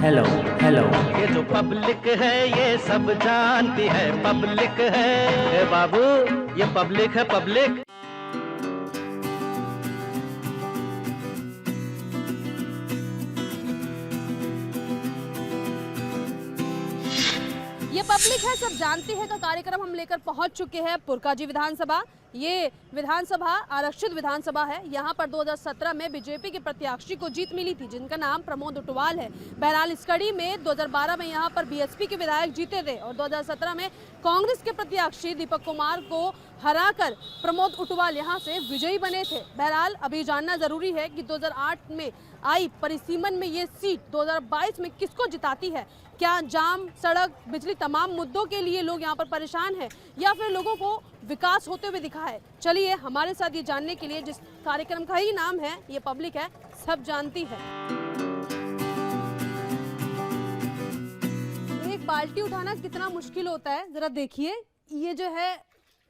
Hello hello. ये जो public है ये सब जानती है, पब्लिक है ए बाबू, ये पब्लिक है पब्लिक। ये पब्लिक है सब जानती है का कार्यक्रम हम लेकर पहुंच चुके हैं पुरकाजी विधानसभा। ये विधानसभा आरक्षित विधानसभा है। यहाँ पर 2017 में बीजेपी के प्रत्याशी को जीत मिली थी जिनका नाम प्रमोद उटवाल है। बहरहाल इस कड़ी में 2012 में यहाँ पर बीएसपी के विधायक जीते थे और 2017 में कांग्रेस के प्रत्याशी दीपक कुमार को हराकर प्रमोद उटवाल यहाँ से विजयी बने थे। बहरहाल अभी जानना जरूरी है कि 2008 में आई परिसीमन में ये सीट 2022 में किसको जिताती है। क्या जाम, सड़क, बिजली तमाम मुद्दों के लिए लोग यहाँ पर परेशान हैं या फिर लोगों को विकास होते हुए दिखा है। चलिए हमारे साथ ये जानने के लिए, जिस कार्यक्रम का ही नाम है ये पब्लिक है सब जानती है। एक बाल्टी उठाना कितना मुश्किल होता है जरा देखिए। ये जो है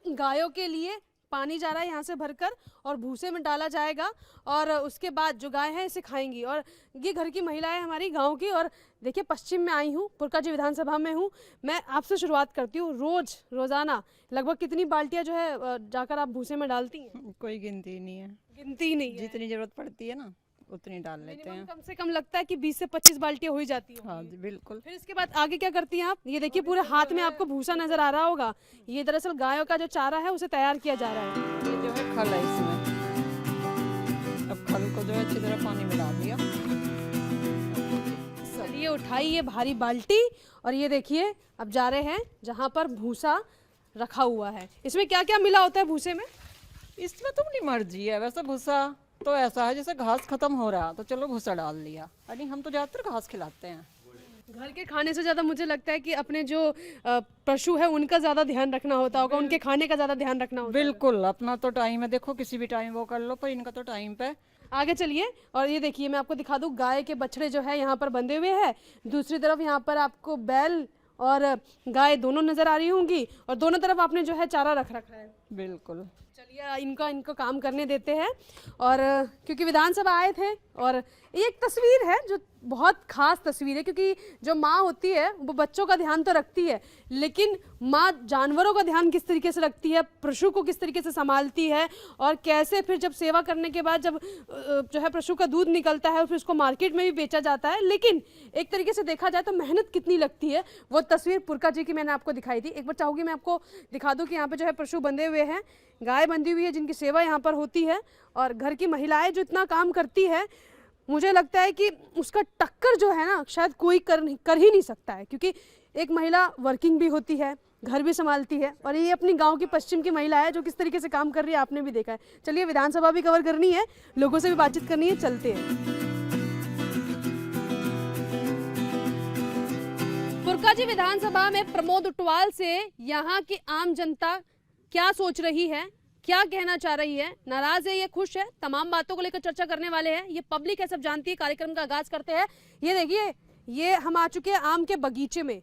गायों के लिए पानी जा रहा है यहाँ से भरकर और भूसे में डाला जाएगा और उसके बाद जो गाय है इसे खाएंगी। और ये घर की महिलाएं हमारी गांव की। और देखिए पश्चिम में आई हूँ, पुरकाजी विधानसभा में हूँ। मैं आपसे शुरुआत करती हूँ, रोजाना लगभग कितनी बाल्टियाँ जो है जाकर आप भूसे में डालती हैं? कोई गिनती नहीं है। गिनती नहीं है। जितनी जरूरत पड़ती है ना उतनी डाल लेते हैं। कम से कम लगता है कि 20 से 25 बाल्टियाँ हो ही जाती है। हाँ जी बिल्कुल। फिर इसके बाद आगे क्या करती हैं आप? ये देखिए पूरे हाथ में आपको भूसा नजर आ रहा होगा। ये दरअसल गायों का जो चारा है उसे तैयार किया जा रहा है। ये जो है खल है इसमें। अब खल को जो है अच्छी तरह पानी में डाल दिया। चलिए उठाई ये भारी बाल्टी और ये देखिए अब जा रहे हैं जहाँ पर भूसा रखा हुआ है। इसमें क्या क्या मिला होता है भूसे में? इसमें तो अपनी मर्जी है। वैसे भूसा तो ऐसा है जैसे घास खत्म हो रहा तो चलो भूसा डाल दिया। यानी हम तो ज्यादातर घास खिलाते हैं। घर के खाने से ज्यादा मुझे लगता है कि अपने जो पशु है उनका ज्यादा ध्यान रखना होता होगा, उनके खाने का ज्यादा ध्यान रखना होता है। बिल्कुल, अपना तो टाइम है। देखो किसी भी टाइम वो कर लो, पर इनका तो टाइम पे। आगे चलिए और ये देखिए मैं आपको दिखा दूं, गाय के बछड़े जो है यहाँ पर बंधे हुए हैं। दूसरी तरफ यहाँ पर आपको बैल और गाय दोनों नजर आ रही होंगी और दोनों तरफ आपने जो है चारा रख रखा है। बिल्कुल। चलिए इनको काम करने देते हैं। और क्योंकि विधानसभा आए थे और ये एक तस्वीर है जो बहुत खास तस्वीर है, क्योंकि जो माँ होती है वो बच्चों का ध्यान तो रखती है, लेकिन माँ जानवरों का ध्यान किस तरीके से रखती है, पशु को किस तरीके से संभालती है और कैसे फिर जब सेवा करने के बाद जब जो है पशु का दूध निकलता है फिर उसको मार्केट में भी बेचा जाता है। लेकिन एक तरीके से देखा जाए तो मेहनत कितनी लगती है, वो तस्वीर पुरका जी की मैंने आपको दिखाई थी। एक बार चाहूँगी मैं आपको दिखा दूँ कि यहाँ पर जो है पशु बंधे हुए हैं, गाय बंधी हुई है जिनकी सेवा यहाँ पर होती है और घर की महिलाएं जो इतना काम करती है, मुझे लगता है कि उसका टक्कर जो है ना शायद कोई कर ही नहीं सकता है, क्योंकि एक महिला वर्किंग भी होती है, घर भी संभालती है और ये अपनी गांव की पश्चिम की महिला है जो किस तरीके से काम कर रही है आपने भी देखा है। चलिए विधानसभा भी कवर करनी है, लोगों से भी बातचीत करनी है, चलते हैं। पुरकाजी विधानसभा में प्रमोद उटवाल से यहाँ की आम जनता क्या सोच रही है, क्या कहना चाह रही है, नाराज है या खुश है, तमाम बातों को लेकर चर्चा करने वाले हैं। ये पब्लिक है सब जानती है। कार्यक्रम का आगाज करते हैं। ये देखिए ये हम आ चुके हैं आम के बगीचे में।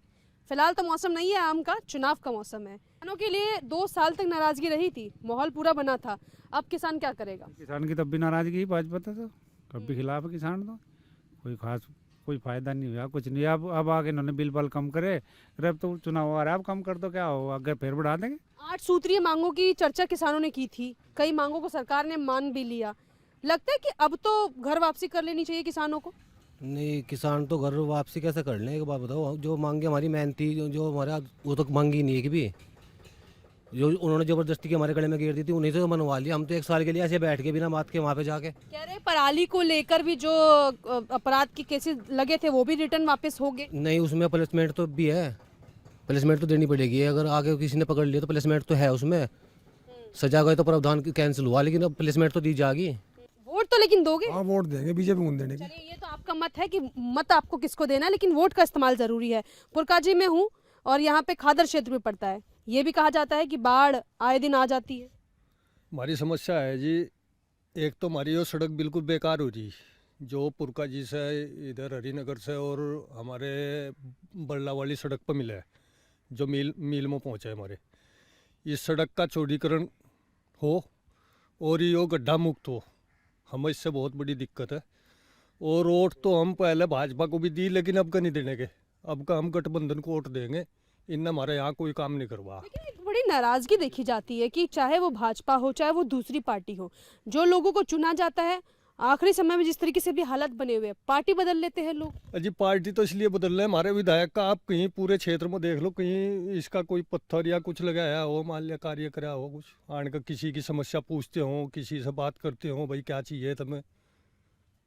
फिलहाल तो मौसम नहीं है आम का, चुनाव का मौसम है। किसानों के लिए 2 साल तक नाराजगी रही थी, माहौल पूरा बना था। अब किसान क्या करेगा? किसान की तब भी नाराजगी भाजपा तो कब भी खिलाफ है किसान। तो कोई खास कोई फायदा नहीं हुआ, कुछ नहीं। अब आगे इन्होंने बिल बल कम करे, अब तो चुनाव आ रहा है, अब कम कर दो क्या होगा, आगे फिर बढ़ा देंगे। 8 सूत्रीय मांगों की चर्चा किसानों ने की थी, कई मांगों को सरकार ने मान भी लिया। लगता है कि अब तो घर वापसी कर लेनी चाहिए किसानों को। नहीं, किसान तो घर वापसी कैसे कर लें? एक बात बताओ, जो मांगे हमारी मेहनती जो हमारा वो तो मांगी नहीं है कि भी जो उन्होंने जबरदस्ती के हमारे गले में गिर दी थी उन्हीं से तो मनवा लिया। हम तो 1 साल के लिए ऐसे बैठ के बिना बात के वहाँ पे जाके कह रहे पराली को लेकर भी जो अपराध के केसेस लगे थे वो भी रिटर्न वापस हो गए। नहीं, उसमें प्लेसमेंट तो भी है, प्लेसमेंट तो देनी पड़ेगी। अगर आगे किसी ने पकड़ लिया तो प्लेसमेंट तो है उसमें। सजा गए तो प्रावधान कैंसिल हुआ, लेकिन अब प्लेसमेंट तो दी जाएगी। वोट तो लेकिन दोगे? हाँ, वोट देंगे बीजेपी को देने की। चलिए ये तो आपका मत है कि मत आपको किसको देना है, लेकिन वोट का इस्तेमाल जरूरी है। पुरकाजी में हूँ और यहाँ पे खादर क्षेत्र में पड़ता है। ये भी कहा जाता है कि बाढ़ आए दिन आ जाती है। हमारी समस्या है जी, एक तो हमारी वो सड़क बिल्कुल बेकार हो रही, जो पुरकाजी से इधर हरिनगर से और हमारे बल्ला वाली सड़क पर मिला है, जो मील में पहुँचा है हमारे। इस सड़क का चौड़ीकरण हो और ये गड्ढा मुक्त हो, हमें इससे बहुत बड़ी दिक्कत है। और वोट तो हम पहले भाजपा को भी दी, लेकिन अब का नहीं देने के। अब का हम गठबंधन को वोट देंगे। इनने हमारे यहाँ कोई काम नहीं करवा। लेकिन एक बड़ी नाराजगी देखी जाती है कि चाहे वो भाजपा हो चाहे वो दूसरी पार्टी हो, जो लोगों को चुना जाता है आखिरी समय में जिस तरीके से भी हालत बने हुए हैं, पार्टी बदल लेते हैं लोग। अजी पार्टी तो इसलिए बदल रहे हैं, हमारे विधायक का आप कहीं पूरे क्षेत्र में देख लो, कहीं इसका कोई पत्थर या कुछ लगाया हो, मान लिया कार्य कराया हो, कुछ आने का किसी की समस्या पूछते हो, किसी से बात करते हो, भाई क्या चाहिए तुम्हें,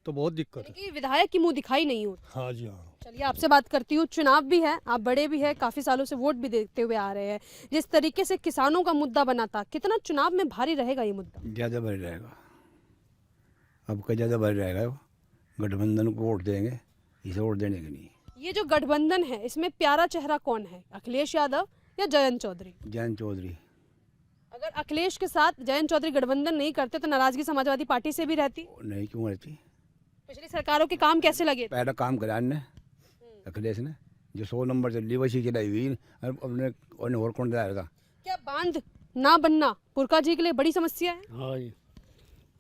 तो बहुत दिक्कत है। कि विधायक की मुंह दिखाई नहीं होता। हाँ जी हाँ। चलिए आपसे बात करती हूँ। चुनाव भी है, आप बड़े भी है, काफी सालों से वोट भी देते हुए आ रहे हैं। जिस तरीके से किसानों का मुद्दा बना था, कितना चुनाव में भारी रहेगा ये मुद्दा? ज़्यादा बढ़ जाएगा, अब का ज़्यादा बढ़ जाएगा। गठबंधन को वोट देंगे, इसे वोट देने के नहीं। ये जो गठबंधन है इसमें प्यारा चेहरा कौन है, अखिलेश यादव या जयंत चौधरी? जयंत चौधरी। अगर अखिलेश के साथ जयंत चौधरी गठबंधन नहीं करते तो नाराजगी समाजवादी पार्टी से भी रहती। नहीं क्यों रहती? पिछली सरकारों के काम कैसे लगे? पहला काम करा ने अखिलेश ने, जो 100 नंबर चली वही चलाई हुई, अपने और कौन जाएगा? क्या बांध ना बनना पुरका जी के लिए बड़ी समस्या है? हाँ जी,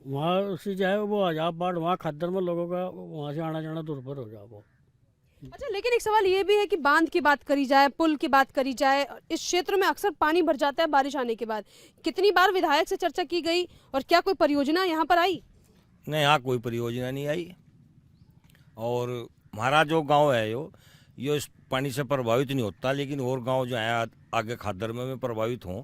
वहाँ उससे जो है वो अजाब बाढ़, वहाँ खद्दर में लोगों का वहाँ से आना जाना दुर्भर हो जाए वो। अच्छा, लेकिन एक सवाल ये भी है कि बांध की बात करी जाए, पुल की बात करी जाए, इस क्षेत्र में अक्सर पानी भर जाता है बारिश आने के बाद। कितनी बार विधायक से चर्चा की गई और क्या कोई परियोजना यहाँ पर आई? नहीं, यहाँ कोई परियोजना नहीं आई। और हमारा जो गांव है यो इस पानी से प्रभावित नहीं होता, लेकिन और गांव जो है आगे खादर में प्रभावित हों,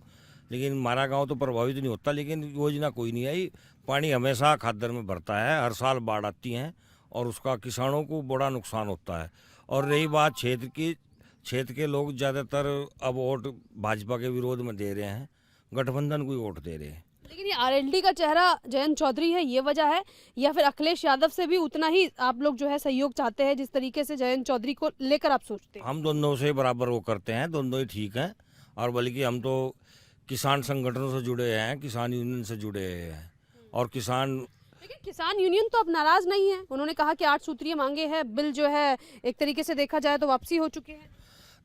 लेकिन हमारा गांव तो प्रभावित नहीं होता। लेकिन योजना कोई नहीं आई। पानी हमेशा खादर में भरता है, हर साल बाढ़ आती हैं और उसका किसानों को बड़ा नुकसान होता है। और रही बात क्षेत्र की, क्षेत्र के लोग ज़्यादातर अब वोट भाजपा के विरोध में दे रहे हैं, गठबंधन को ही वोट दे रहे हैं। लेकिन ये आरएलडी का चेहरा जयंत चौधरी है, ये वजह है, या फिर अखिलेश यादव से भी उतना ही आप लोग जो है सहयोग चाहते हैं जिस तरीके से जयंत चौधरी को लेकर आप सोचते हैं? हम दोनों से बराबर वो करते हैं, दोनों ही ठीक हैं। और बल्कि हम तो किसान संगठनों से जुड़े हैं, किसान यूनियन से जुड़े हैं। और लेकिन किसान यूनियन तो अब नाराज नहीं है। उन्होंने कहा कि 8 सूत्रीय मांगे हैं, बिल जो है एक तरीके से देखा जाए तो वापसी हो चुके हैं।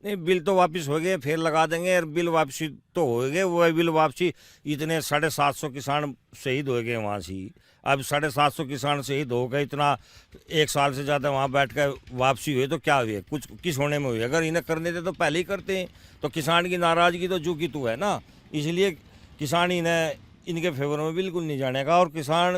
नहीं, बिल तो वापस हो गए, फिर लगा देंगे। और बिल वापसी तो हो गए, वो बिल वापसी, इतने 750 किसान शहीद हो गए वहाँ से। अब 750 किसान शहीद हो गए, इतना 1 साल से ज़्यादा वहाँ बैठ कर वापसी हुई तो क्या हुई, कुछ किस होने में हुई? अगर इन्हें करने थे तो पहले ही करते हैं। तो किसान की नाराज़गी तो जू की तू है ना, इसलिए किसान इन्हें इनके फेवर में बिल्कुल नहीं जानेगा। और किसान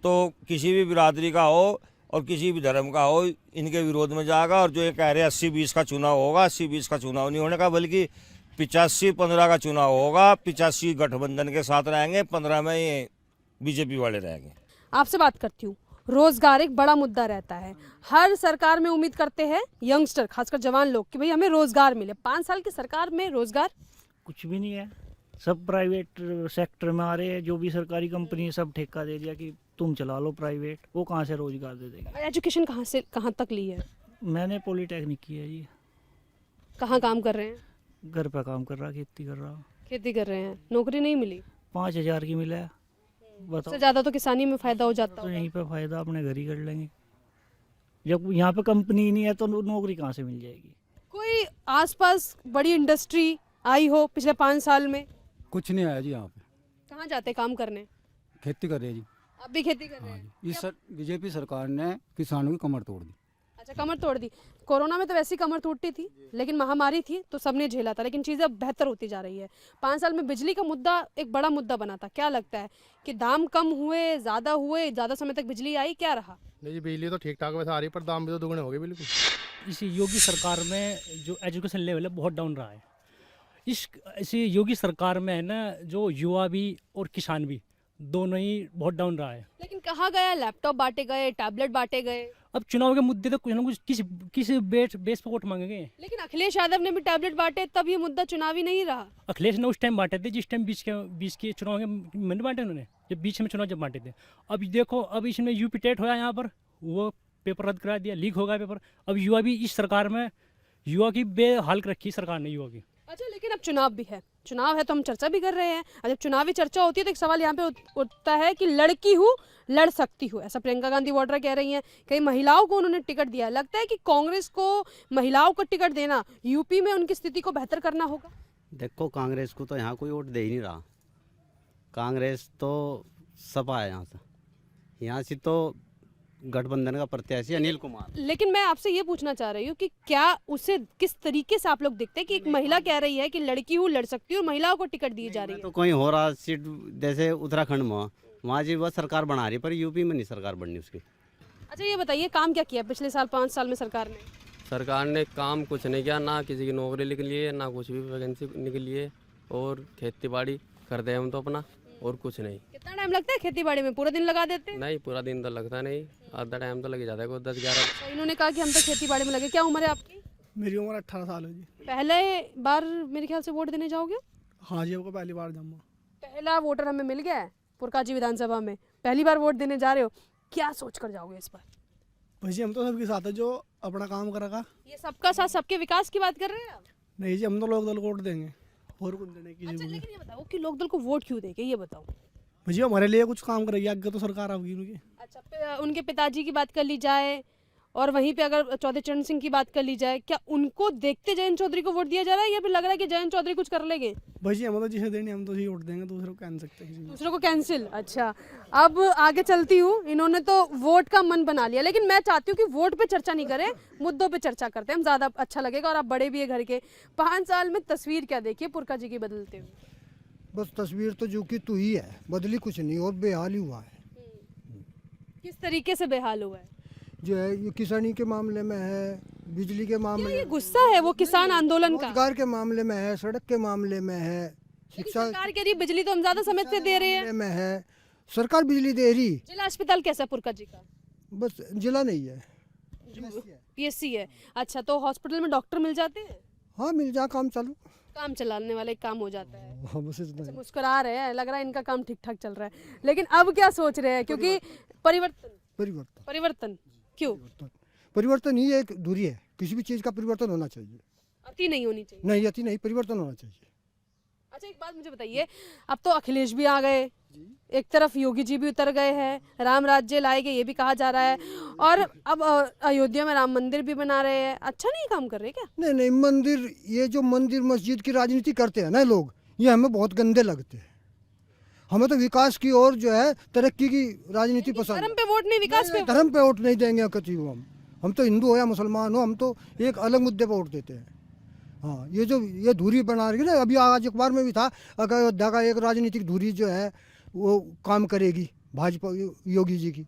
तो किसी भी बिरादरी का हो और किसी भी धर्म का हो, इनके विरोध में जाएगा। और जो ये कह रहे हैं 80-20 का चुनाव होगा, 80-20 का चुनाव नहीं होने का, बल्कि 85-15 का चुनाव होगा। 85 गठबंधन के साथ रहेंगे, 15 में ये बीजेपी वाले रहेंगे। आपसे बात करती हूँ। रोजगार एक बड़ा मुद्दा रहता है, हर सरकार में उम्मीद करते हैं यंगस्टर, खासकर जवान लोग, कि भाई हमें रोजगार मिले। 5 साल की सरकार में रोजगार कुछ भी नहीं है, सब प्राइवेट सेक्टर में आ रहे हैं। जो भी सरकारी कंपनी है सब ठेका दे दिया कि तुम चला लो प्राइवेट, वो कहाँ से रोजगार दे देगी? एजुकेशन कहाँ से कहाँ तक ली है? मैंने पॉलीटेक्निक की है जी। कहाँ काम कर रहे हैं? घर पे काम कर रहा, खेती कर रहा। खेती कर रहे हैं, नौकरी नहीं मिली? 5,000 की मिला है, बताओ। सबसे ज्यादा तो किसानी में फायदा हो जाता तो है। यहीं पे फायदा अपने घर ही कर लेंगे। जब यहाँ पे कंपनी ही नहीं है तो नौकरी कहाँ से मिल जाएगी? कोई आसपास बड़ी इंडस्ट्री आई हो पिछले 5 साल में? कुछ नहीं आया जी यहाँ पे। कहाँ जाते काम करने? खेती कर रहे हैं जी। अब भी खेती कर रहे हाँ हैं? जी, बीजेपी सरकार ने किसानों की कमर तोड़ दी। अच्छा, कमर तोड़ दी। कोरोना में तो वैसी कमर टूटती थी, लेकिन महामारी थी तो सबने झेला था, लेकिन चीज़ें अब बेहतर होती जा रही है। 5 साल में बिजली का मुद्दा एक बड़ा मुद्दा बना था। क्या लगता है कि दाम कम हुए, ज़्यादा समय तक बिजली आई, क्या रहा? नहीं जी, बिजली तो ठीक ठाक वैसे आ रही, पर दाम भी तो दुगने हो गए बिल्कुल। इस योगी सरकार में जो एजुकेशन लेवल है बहुत डाउन रहा है। इसी योगी सरकार में है ना, जो युवा भी और किसान भी दोनों ही बहुत डाउन रहा है। लेकिन कहा गया लैपटॉप बांटे गए, टैबलेट बांटे गए। अब चुनाव के मुद्दे तो कुछ ना कुछ किस बेस पे वोट मांगेंगे। लेकिन अखिलेश यादव ने भी टैबलेट बांटे, तब ये मुद्दा चुनावी नहीं रहा। अखिलेश ने उस टाइम बांटे थे जिस टाइम बीच के चुनाव के मैंने बांटे उन्होंने, जब बीच में चुनाव जब बांटे थे। अब देखो, अब इसमें यूपी टेट होया, यहाँ पर वो पेपर रद्द करा दिया, लीक हो गया पेपर। अब युवा भी इस सरकार में, युवा की बेहाल कर रखी सरकार ने युवा की। अच्छा, लेकिन अब चुनाव भी है, चुनाव है तो हम चर्चा भी कर रहे हैं। और जब चुनावी चर्चा होती है तो एक सवाल यहाँ पे उठता है कि लड़की हूँ, लड़ सकती हूँ, ऐसा प्रियंका गांधी वाड्रा कह रही हैं। कई महिलाओं को उन्होंने टिकट दिया। लगता है कि कांग्रेस को महिलाओं को टिकट देना यूपी में उनकी स्थिति को बेहतर करना होगा? देखो, कांग्रेस को तो यहाँ कोई वोट दे ही नहीं रहा। कांग्रेस तो सपा है यहाँ से तो गठबंधन का प्रत्याशी अनिल कुमार। लेकिन मैं आपसे ये पूछना चाह रही हूँ कि क्या उसे किस तरीके से आप लोग देखते हैं कि एक महिला कह रही है कि लड़की हूँ लड़ सकती हूँ और महिलाओं को टिकट दी जा रही है? तो कोई हो रहा सीट जैसे उत्तराखंड में, वहाँ जी वह सरकार बना रही है, पर यूपी में नहीं सरकार बननी उसकी। अच्छा ये बताइए काम क्या किया पिछले साल 5 साल में सरकार ने? सरकार ने काम कुछ नहीं किया, ना किसी की नौकरी निकली है, ना कुछ भी वैकेंसी निकली है, और खेती बाड़ी करते हैं हम तो अपना, और कुछ नहीं। कितना टाइम लगता है खेती बाड़ी में? पूरा दिन लगा देते हैं? नहीं, पूरा दिन तो लगता नहीं, आधा टाइम तो लग जाता है, कोई 10-11। तो इन्होंने कहा कि हम तो खेती बाड़ी में लगे। क्या उम्र है आपकी? मेरी उम्र 18 साल है जी। पहले बार मेरे ख्याल से वोट देने जाओगे? हाँ जी, आपको पहली बार जाऊँगा। पहला वोटर हमें मिल गया है पुरकाजी विधानसभा में, पहली बार वोट देने जा रहे हो, क्या सोच कर जाओगे इस बार? भाई जी हम तो सबके साथ है जो अपना काम करेगा। ये सबका साथ सबके विकास की बात कर रहे हैं आप? नहीं जी, हम तो लोक दल को वोट देंगे और कुछ देने की। अच्छा लेकिन ये बताओ कि लोक दल को वोट क्यों देंगे, ये बताओ। भाई जी हमारे लिए कुछ काम करेगी, आगे तो सरकार आएगी उनकी। अच्छा उनके पिताजी की बात कर ली जाए और वहीं पे अगर चौधरी चरण सिंह की बात कर ली जाए, क्या उनको देखते जयंत चौधरी को वोट दिया जा रहा है या फिर लग रहा है कि जयंत चौधरी कुछ कर लेंगे? भाई जी हम तो जिसे देनी हम तो वोट देंगे, दूसरे को कैन सकते हैं। दूसरों को कैंसिल? अच्छा अब आगे चलती हूँ, इन्होंने तो वोट का मन बना लिया, लेकिन मैं चाहती हूँ कि वोट पे चर्चा नहीं करें, मुद्दों पे चर्चा करते हैं हम, ज़्यादा अच्छा लगेगा और आप बड़े भी है घर के। 5 साल में तस्वीर क्या देखिए पुरका जी की बदलते हुए? बस तस्वीर तो जो कि तू ही है, बदली कुछ नहीं, और बेहाल ही हुआ है। किस तरीके से बेहाल हुआ है? जो है ये किसानी के मामले में है, बिजली के मामले, ये गुस्सा है वो किसान आंदोलन का? रोजगार के मामले में है, सड़क के मामले में है, शिक्षा सरकार कह रही है बिजली तो हम ज्यादा समय से दे रहे हैं। में है, सरकार बिजली दे रही, जिला अस्पताल कैसा है पुरका जी का? बस जिला नहीं है, पीएससी है। अच्छा तो हॉस्पिटल में डॉक्टर मिल जाते हैं? हाँ मिल जा, काम चालू, काम चलाने वाले काम हो जाता है। हाँ बस इतना ही। मुस्कुरा रहे हैं, लग रहा है इनका काम ठीक ठाक चल रहा है, लेकिन अब क्या सोच रहे हैं? क्योंकि परिवर्तन क्यों? परिवर्तन ही एक दूरी है, किसी भी चीज का परिवर्तन होना चाहिए, अति नहीं होनी चाहिए। नहीं अति नहीं, परिवर्तन होना चाहिए। अच्छा एक बात मुझे बताइए, अब तो अखिलेश भी आ गए, एक तरफ योगी जी भी उतर गए हैं, राम राज्य लाएंगे ये भी कहा जा रहा है, और अब अयोध्या में राम मंदिर भी बना रहे हैं। अच्छा नहीं काम कर रहे क्या? नहीं मंदिर, ये जो मंदिर मस्जिद की राजनीति करते हैं ना लोग, ये हमें बहुत गंदे लगते हैं। हमें तो विकास की और जो है तरक्की की राजनीति पसंद। धर्म पे वोट नहीं, विकास पे? धर्म पे वोट नहीं देंगे कभी हम तो हिंदू हो या मुसलमान हो, हम तो एक अलग मुद्दे पे वोट देते हैं। हाँ ये दूरी बना रही है ना, अभी आज अखबार में भी था, अगर अयोध्या का एक राजनीतिक दूरी जो है वो काम करेगी भाजपा योगी जी की,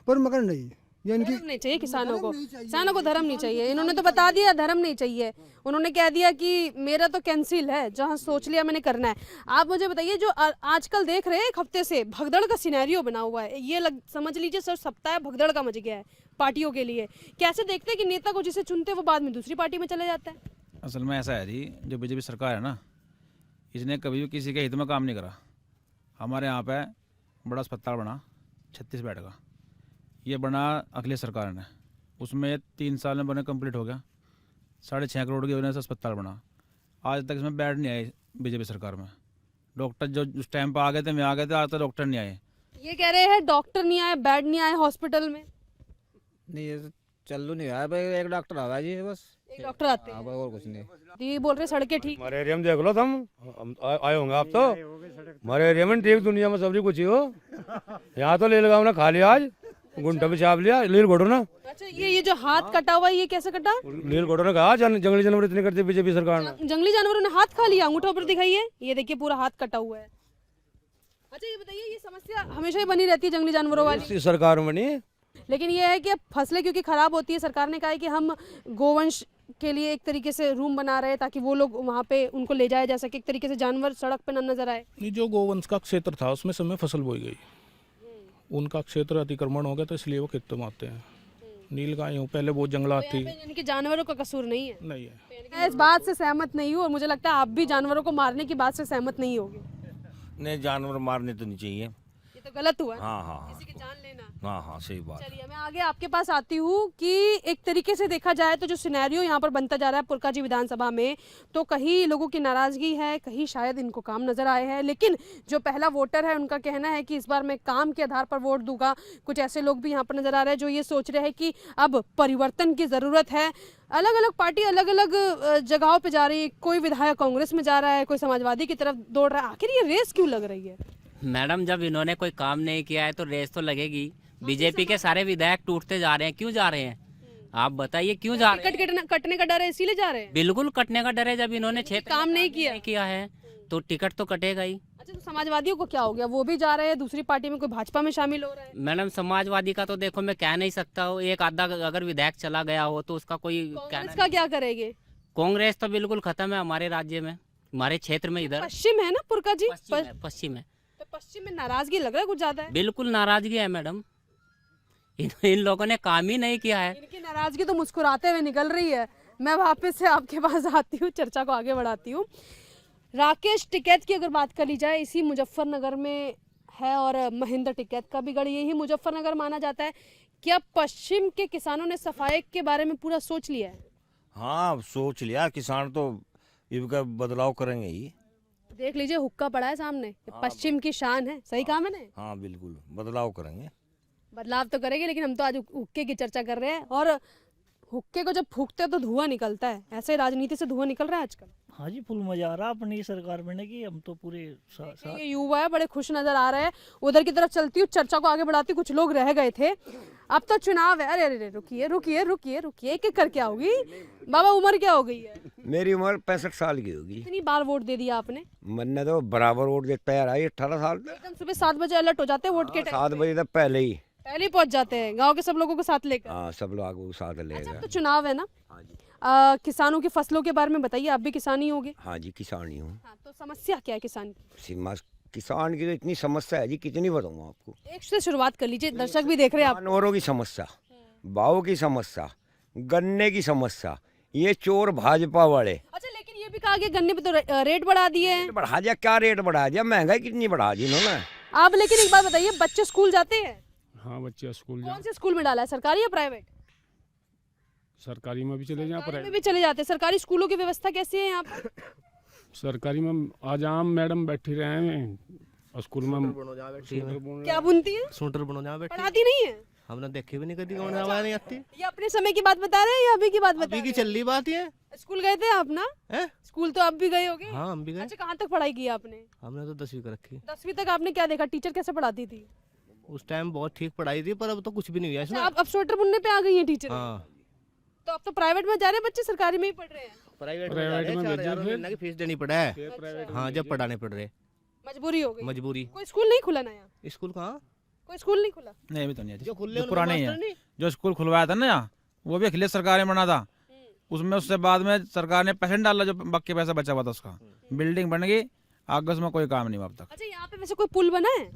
पर मगर नहीं, ये इनकी धर्म नहीं चाहिए किसानों को धर्म नहीं चाहिए। इन्होंने तो बता दिया धर्म नहीं चाहिए, उन्होंने कह दिया कि मेरा तो कैंसिल है, जहां सोच लिया मैंने करना है। आप मुझे बताइए, जो आजकल देख रहे हैं एक हफ्ते से भगदड़ का सिनेरियो बना हुआ है, ये समझ लीजिए सर सप्ताह भगदड़ का मच गया है पार्टियों के लिए। कैसे देखते हैं कि नेता को जिसे चुनते वो बाद में दूसरी पार्टी में चले जाता है? असल में ऐसा है जी, जो बीजेपी सरकार है ना, इसने कभी भी किसी के हित में काम नहीं करा। हमारे यहाँ पे बड़ा अस्पताल बना 36 बेड का, ये बना अखिलेश सरकार ने, उसमें 3 साल में बने कंप्लीट हो गया, 6.5 करोड़ की वजह से अस्पताल बना। आज तक इसमें बेड नहीं आए बीजेपी सरकार में। डॉक्टर जो उस टाइम पर आ गए थे, मैं आ गए थे, आज तक डॉक्टर नहीं आए। ये कह रहे हैं डॉक्टर नहीं आए, बेड नहीं आए हॉस्पिटल में। नहीं ये चालू नहीं है भाई, एक डॉक्टर आवा जी बस, एक डॉक्टर आते हैं, और कुछ नहीं। ये बोल रहे सड़कें ठीक। हमारे एरिया में देख लो तुम, आए होंगे आप तो, हमारे एरिया में ठीक, दुनिया में सबरी कुछ ही हो। यहाँ तो लील गाँव ने खा लिया, आज गुंटा भी छाप लिया, लील घोटो ना। अच्छा ये जो हाथ कटा हुआ है ये कैसे कटा? लील घोटो ने कहा जंगली जानवर इतने करते बीजेपी सरकार ने। जंगली जानवरों ने हाथ खा लिया? अंगूठा ऊपर दिखाइए, ये देखिए पूरा हाथ कटा हुआ है। अच्छा ये बताइए, ये समस्या हमेशा ही बनी रहती है जंगली जानवरों वाली? सरकार में नहीं, लेकिन ये है कि अब फसलें क्योंकि खराब होती है, सरकार ने कहा है कि हम गोवंश के लिए एक तरीके से रूम बना रहे हैं ताकि वो लोग वहाँ पे उनको ले जाया जा सके, एक तरीके से जानवर सड़क पे न नजर आए। नहीं, जो गोवंश का क्षेत्र था उसमें समय फसल बोई गई, उनका क्षेत्र अतिक्रमण हो गया तो इसलिए वो खेत में आते हैं। नील गाय हूँ, पहले बहुत जंगलात थी। इनके जानवरों का कसूर नहीं है? नहीं है। मैं इस बात से सहमत नहीं हूँ और मुझे लगता है आप भी जानवरों को मारने की बात से सहमत नहीं होगे। नहीं, जानवर मारने तो नहीं चाहिए, ये तो गलत हुआ। हाँ, किसी की जान लेना। हाँ सही बात। चलिए मैं आगे आपके पास आती हूँ कि एक तरीके से देखा जाए तो जो सिनेरियो यहाँ पर बनता जा रहा है पुरकाजी विधानसभा में, तो कहीं लोगों की नाराजगी है, कहीं शायद इनको काम नजर आए हैं, लेकिन जो पहला वोटर है उनका कहना है कि इस बार मैं काम के आधार पर वोट दूंगा। कुछ ऐसे लोग भी यहाँ पर नजर आ रहे हैं जो ये सोच रहे हैं कि अब परिवर्तन की जरूरत है। अलग अलग पार्टी अलग अलग जगहों पे जा रही है, कोई विधायक कांग्रेस में जा रहा है, कोई समाजवादी की तरफ दौड़ रहा है। आखिर ये रेस क्यों लग रही है? मैडम जब इन्होंने कोई काम नहीं किया है तो रेस तो लगेगी। बीजेपी के सारे विधायक टूटते जा रहे हैं, क्यों जा रहे हैं आप बताइए, क्यों जा रहे हैं? टिकट कटने का डर है इसीलिए जा रहे हैं। बिल्कुल कटने का डर है, जब इन्होंने क्षेत्र काम नहीं किया है तो टिकट तो कटेगा ही। अच्छा, तो समाजवादियों को क्या हो गया, वो भी जा रहे हैं दूसरी पार्टी में, कोई भाजपा में शामिल हो रहा है। मैडम समाजवादी का तो देखो मैं कह नहीं सकता हूँ, एक आधा अगर विधायक चला गया हो तो उसका कोई कांग्रेस का क्या करेंगे? कांग्रेस तो बिल्कुल खत्म है हमारे राज्य में, हमारे क्षेत्र में। इधर पश्चिम है ना पुरका जी, पश्चिम है, तो पश्चिम में नाराजगी लग रहा है कुछ ज्यादा है। बिल्कुल नाराजगी है मैडम, इन लोगों ने काम ही नहीं किया है। इनकी नाराजगी तो मुस्कुराते हुए निकल रही है। मैं वापस से आपके पास आती हूँ, चर्चा को आगे बढ़ाती हूँ। राकेश टिकैत की अगर बात कर ली जाए, इसी मुजफ्फरनगर में है और महेंद्र टिकैत का भी गढ़ यही मुजफ्फरनगर माना जाता है। क्या पश्चिम के किसानों ने सफाई के बारे में पूरा सोच लिया है? हाँ सोच लिया, किसान तो इनका बदलाव करेंगे ही। देख लीजिए हुक्का पड़ा है सामने, पश्चिम की शान है, सही काम है ना? हाँ बिल्कुल बदलाव करेंगे। बदलाव तो करेंगे, लेकिन हम तो आज हुक्के की चर्चा कर रहे हैं, और हुक्के को जब फूकते हैं तो धुआं निकलता है, ऐसे राजनीति से धुआं निकल रहा है आजकल। हाँ जी, फुल मजा आ रहा है अपनी सरकार में कि हम तो पूरे ये युवा है, बड़े खुश नजर आ रहे हैं। उधर की तरफ चलती हूँ, चर्चा को आगे बढ़ाती हूँ। कुछ लोग रह गए थे, अब तो चुनाव है। अरे अरे रुकिए रुकिए रुकिए रुकिए, एक एक करके आओगी। बाबा उम्र क्या हो गई है? मेरी उम्र 65 साल की होगी। इतनी बार वोट दे दिया आपने? मैंने तो बराबर वोट देता है, 18 साल तक। एकदम सुबह 7 बजे अलर्ट हो जाते हैं वोट के टाइम? 7 बजे तक पहले ही पहुंच जाते हैं, गांव के सब लोगों को साथ लेकर। हाँ, सब लोगों को साथ लेगा। तो चुनाव है ना, किसानों की फसलों के बारे में बताइए, आप भी किसान ही होगे। हाँ जी, किसान ही हूँ। तो समस्या क्या है किसान की? किसान की तो इतनी समस्या है जी, कितनी बताऊँ आपको। एक से शुरुआत कर लीजिए, दर्शक भी देख रहे हैं आप। जानवरों की समस्या, भाव की समस्या, गन्ने की समस्या, ये चोर भाजपा वाले। अच्छा, लेकिन ये भी कहा गया गन्ने पे तो रेट बढ़ा दिए हैं। बढ़ा दिया, क्या रेट बढ़ा दिया, महंगाई कितनी बढ़ा दी इन्होंने। आप लेकिन एक बात बताइए, बच्चे स्कूल जाते हैं? हाँ बच्चे स्कूल कौन से स्कूल में डाला है, सरकारी या प्राइवेट? सरकारी में भी चले जाए, सरकारी में भी चले जाते हैं। सरकारी स्कूलों की व्यवस्था कैसी है यहाँ पर? सरकारी में आज आम मैडम बैठी रहे हैं, स्कूल में क्या बुनती है? सूटर बनो जहाँ बैठे, पढ़ाती नहीं है? हमने देखी भी नहीं कभी, कौन आवाज नहीं आती। ये अपने समय की बात बता रहे हैं या अभी की बात बता रहे हैं? अभी की चल रही बात है। स्कूल गए थे आप ना? स्कूल तो आप भी गए होगे। हाँ हम भी गए। अच्छा, कहाँ तक पढ़ाई की आपने? हमने तो 10वीं कर रखी। 10वीं तक आपने क्या देखा, टीचर कैसे पढ़ाती थी? उस टाइम बहुत ठीक पढ़ाई थी, पर अब तो कुछ भी नहीं हुआ इसमें। अब स्वेटर बुनने पे आ गई है टीचर। हाँ, तो अब तो प्राइवेट में जा रहे हैं बच्चे, सरकारी में ही पढ़ रहे हैं। प्राइवेट में 4,000 महीने की फीस देनी पड़ा है। हाँ, जब पढ़ाने पड़ रहे, मजबूरी हो गई। मजबूरी। कोई स्कूल नहीं खुला नया? स्कूल कहाँ? कोई स्कूल नहीं खुला? नहीं अभी तो नहीं है, जो खुले पुराने ही है। जो स्कूल खुलवाया था ना यहाँ, वो भी अखिलेश सरकार ने बना था, उसमें उससे बाद में सरकार ने पैसे डाला, जो बाकी पैसा बचा हुआ था उसका बिल्डिंग बन गई, आगे उसमें कोई काम नहीं हुआ अब तक। अच्छा, यहाँ पे वैसे कोई पुल बना है?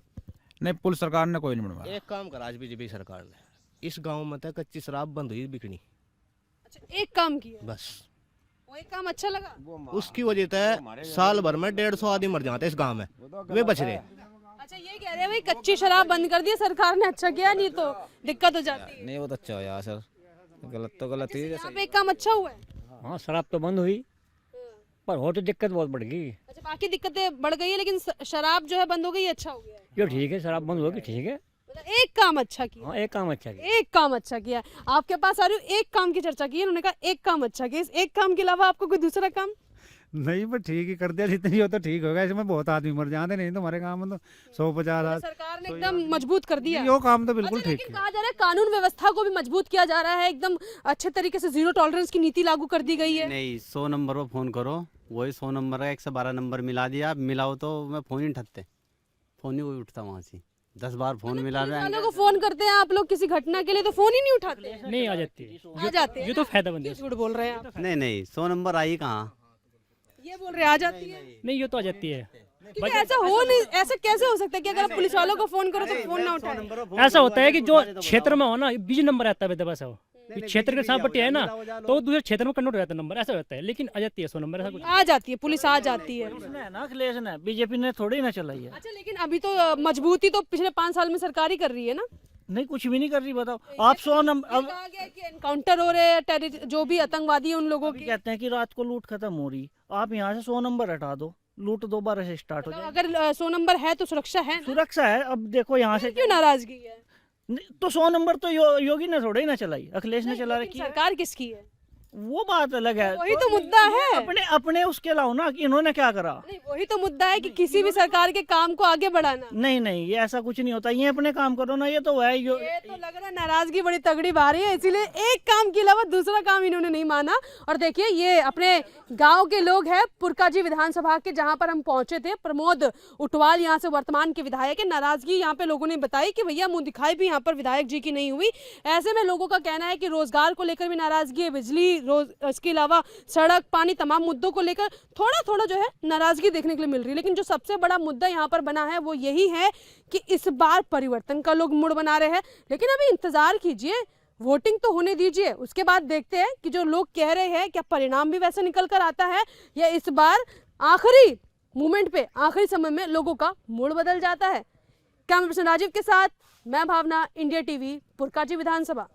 नहीं, पुल सरकार ने कोई नहीं बनवाया। एक काम करा आज बीजेपी सरकार ने, इस गांव में तो कच्ची शराब बंद हुई बिकनी। अच्छा, एक काम किया बस, वो एक काम अच्छा लगा। उसकी वजह से साल भर में 150 आदमी मर जाते इस गांव में, वे बच रहे। अच्छा, ये कह रहे हैं भाई कच्ची शराब बंद कर दी सरकार ने, अच्छा किया, नहीं तो दिक्कत हो जाती है। नहीं, वो तो अच्छा हो यार सर, गलत तो गलत ही। यहाँ पे एक काम अच्छा हुआ है। हाँ, शराब तो बंद हुई, पर हो तो दिक्कत बहुत बढ़ गई। अच्छा, बाकी दिक्कतें बढ़ गई है, लेकिन शराब जो है बंद हो गई, अच्छा हो गया है। जो ठीक है, शराब बंद होगी, ठीक है। एक काम अच्छा किया। हाँ, एक काम अच्छा किया। एक काम अच्छा किया। आपके पास आ रही हूँ, एक काम की चर्चा की, उन्होंने कहा एक काम अच्छा किया। इस एक काम के अलावा आपको कोई दूसरा काम? नहीं, पर ठीक ही कर दिया, जितनी हो तो ठीक होगा। इसमें बहुत आदमी मर जाते, नहीं तो हमारे गाँव में तो 150 सरकार ने एकदम मजबूत कर दिया। यो काम तो बिल्कुल ठीक है। कहा जा रहा है कानून व्यवस्था को भी मजबूत किया जा रहा है, एकदम अच्छे तरीके से जीरो टॉलरेंस की नीति लागू कर दी गई है। नहीं, 100 नंबर पर फोन करो, वही 100 नंबर का 112 नंबर मिला दिया। मिलाओ तो मैं फोन ही उठाते, फोन ही कोई उठता वहाँ से। 10 बार फोन मिला रहे हैं। को फोन करते हैं आप लोग किसी घटना के लिए, तो फोन ही नहीं उठाते? नहीं, आ जाती है, आ जाते हैं। ये तो फायदेमंद है। झूठ बोल रहे हैं आप। नहीं 100 नंबर आई कहाँ, ये बोल रहे आ जाती है। नहीं, ये तो आ जाती है। क्योंकि ऐसा हो नहीं, ऐसा कैसे हो सकता है कि अगर आप पुलिस वालों को फोन करो तो फोन ना उठाए? ऐसा होता है कि जो क्षेत्र में हो ना, बीच नंबर आता है, वैसा हो क्षेत्र के साथ पट्टी है ना, तो दूसरे क्षेत्र में कन्वर्ट हो जाता है नंबर, ऐसा होता है। लेकिन आ जाती है 100 नंबर, ऐसा कुछ आ जाती है, पुलिस आ जाती है ना। अखिलेश ने, बीजेपी ने थोड़ी ना चलाई है। अच्छा, लेकिन अभी तो मजबूती तो पिछले 5 साल में सरकार ही कर रही है ना? नहीं, कुछ भी नहीं कर रही। बताओ आप 100 नंबर, अब कहा गया कि एनकाउंटर हो रहे हैं, जो भी आतंकवादी है उन लोगों की। कहते हैं कि रात को लूट खत्म हो रही, आप यहाँ से 100 नंबर हटा दो, लूट दोबारा से स्टार्ट हो जाए। अगर 100 नंबर है तो सुरक्षा है ना? सुरक्षा है। अब देखो यहाँ से क्यों नाराजगी है? तो 100 नंबर तो योगी ने थोड़ा ही ना चलाई, अखिलेश ने चला रखी है। सरकार किसकी है? वो बात अलग है। वही तो मुद्दा है। अपने अपने उसके लाओ ना कि इन्होंने क्या करा। नहीं, वही तो मुद्दा है कि किसी भी सरकार के काम को आगे बढ़ाना। नहीं नहीं, ये ऐसा कुछ नहीं होता, ये अपने काम करो ना। ये तो है, ये तो लग रहा है नाराजगी बड़ी तगड़ी बारी है, इसीलिए एक काम के अलावा दूसरा काम इन्होंने नहीं माना। और देखिए ये अपने गांव के लोग हैं, पुरकाजी विधानसभा के, जहां पर हम पहुंचे थे। प्रमोद उटवाल यहाँ से वर्तमान के विधायक है। नाराजगी यहाँ पे लोगों ने बताई कि भैया मुंह दिखाई भी यहाँ पर विधायक जी की नहीं हुई। ऐसे में लोगों का कहना है कि रोजगार को लेकर भी नाराजगी है, बिजली, इसके अलावा सड़क, पानी, तमाम मुद्दों को लेकर थोड़ा थोड़ा जो है नाराजगी देखने के लिए मिल रही है। लेकिन जो सबसे बड़ा मुद्दा यहाँ पर बना है वो यही है कि इस बार परिवर्तन का लोग मूड बना रहे हैं। लेकिन अभी इंतजार कीजिए, वोटिंग तो होने दीजिए, उसके बाद देखते हैं कि जो लोग कह रहे हैं क्या परिणाम भी वैसे निकल कर आता है या इस बार आखिरी मोमेंट पे, आखिरी समय में लोगों का मूड बदल जाता है। कैमरा पर्सन राजीव के साथ मैं भावना, इंडिया टीवी, पुरकाजी विधानसभा।